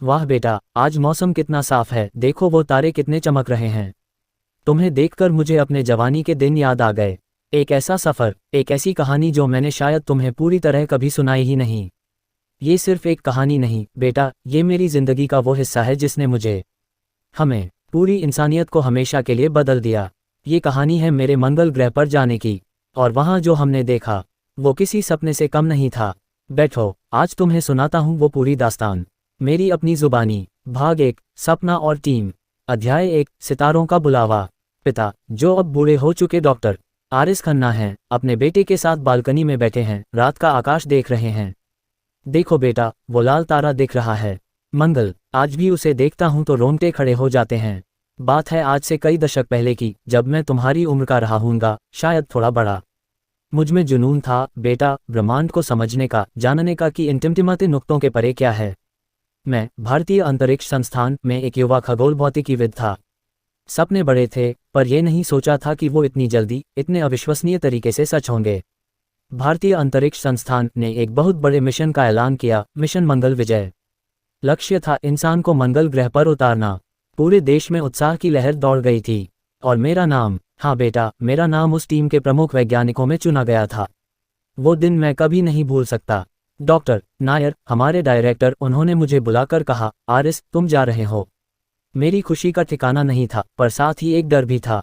वाह बेटा, आज मौसम कितना साफ है, देखो वो तारे कितने चमक रहे हैं। तुम्हें देखकर मुझे अपने जवानी के दिन याद आ गए। एक ऐसा सफ़र, एक ऐसी कहानी जो मैंने शायद तुम्हें पूरी तरह कभी सुनाई ही नहीं। ये सिर्फ एक कहानी नहीं बेटा, ये मेरी ज़िंदगी का वो हिस्सा है जिसने मुझे, हमें, पूरी इंसानियत को हमेशा के लिए बदल दिया। ये कहानी है मेरे मंगल ग्रह पर जाने की, और वहाँ जो हमने देखा वो किसी सपने से कम नहीं था। बैठो, आज तुम्हें सुनाता हूँ वो पूरी दास्तान, मेरी अपनी जुबानी। भाग 1, सपना और टीम। अध्याय 1, सितारों का बुलावा। पिता, जो अब बूढ़े हो चुके डॉक्टर आरिस खन्ना हैं, अपने बेटे के साथ बालकनी में बैठे हैं, रात का आकाश देख रहे हैं। देखो बेटा, वो लाल तारा दिख रहा है, मंगल। आज भी उसे देखता हूं तो रोंगटे खड़े हो जाते हैं। बात है आज से कई दशक पहले की, जब मैं तुम्हारी उम्र का रहा हूँगा, शायद थोड़ा बड़ा। मुझ में जुनून था बेटा, ब्रह्मांड को समझने का, जानने का कि इन टिमटिमाते नुक्तों के परे क्या है। मैं भारतीय अंतरिक्ष संस्थान में एक युवा खगोल भौतिकीविद था। सपने बड़े थे, पर यह नहीं सोचा था कि वो इतनी जल्दी, इतने अविश्वसनीय तरीके से सच होंगे। भारतीय अंतरिक्ष संस्थान ने एक बहुत बड़े मिशन का ऐलान किया, मिशन मंगल विजय। लक्ष्य था इंसान को मंगल ग्रह पर उतारना। पूरे देश में उत्साह की लहर दौड़ गई थी, और मेरा नाम, हाँ बेटा, मेरा नाम उस टीम के प्रमुख वैज्ञानिकों में चुना गया था। वो दिन मैं कभी नहीं भूल सकता। डॉक्टर नायर, हमारे डायरेक्टर, उन्होंने मुझे बुलाकर कहा, आरिस, तुम जा रहे हो। मेरी खुशी का ठिकाना नहीं था, पर साथ ही एक डर भी था,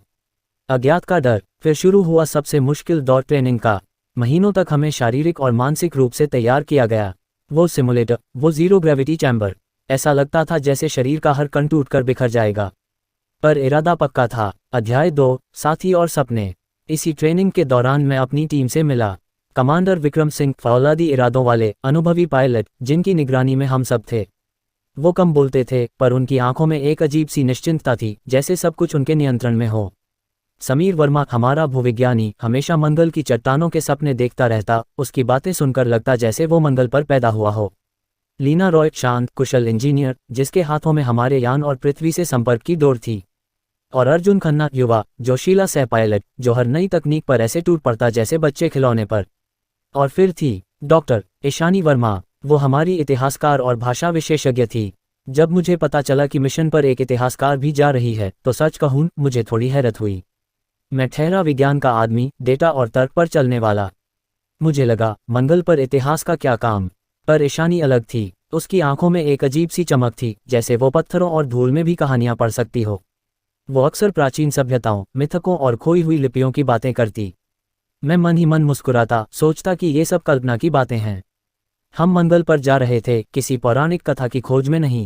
अज्ञात का डर। फिर शुरू हुआ सबसे मुश्किल दौर ट्रेनिंग का। महीनों तक हमें शारीरिक और मानसिक रूप से तैयार किया गया। वो सिमुलेटर, वो जीरो ग्रेविटी चैम्बर, ऐसा लगता था जैसे शरीर का हर कण टूटकर बिखर जाएगा। पर इरादा पक्का था। अध्याय 2, साथी और सपने। इसी ट्रेनिंग के दौरान मैं अपनी टीम से मिला। कमांडर विक्रम सिंह, फौलादी इरादों वाले अनुभवी पायलट, जिनकी निगरानी में हम सब थे। वो कम बोलते थे, पर उनकी आंखों में एक अजीब सी निश्चिंतता थी, जैसे सब कुछ उनके नियंत्रण में हो। समीर वर्मा, हमारा भूविज्ञानी, हमेशा मंगल की चट्टानों के सपने देखता रहता, उसकी बातें सुनकर लगता जैसे वो मंगल पर पैदा हुआ हो। लीना रॉय, शांत कुशल इंजीनियर, जिसके हाथों में हमारे यान और पृथ्वी से संपर्क की डोर थी। और अर्जुन खन्ना, युवा जोशीला सह पायलट, जो हर नई तकनीक पर ऐसे टूट पड़ता जैसे बच्चे खिलौने पर। और फिर थी डॉक्टर ईशानी वर्मा, वो हमारी इतिहासकार और भाषा विशेषज्ञ थी। जब मुझे पता चला कि मिशन पर एक इतिहासकार भी जा रही है, तो सच कहूं, मुझे थोड़ी हैरत हुई। मैं ठहरा विज्ञान का आदमी, डेटा और तर्क पर चलने वाला। मुझे लगा, मंगल पर इतिहास का क्या काम। पर ईशानी अलग थी। उसकी आंखों में एक अजीब सी चमक थी, जैसे वो पत्थरों और धूल में भी कहानियां पढ़ सकती हो। वो अक्सर प्राचीन सभ्यताओं, मिथकों और खोई हुई लिपियों की बातें करती। मैं मन ही मन मुस्कुराता, सोचता कि ये सब कल्पना की बातें हैं। हम मंगल पर जा रहे थे, किसी पौराणिक कथा की खोज में नहीं।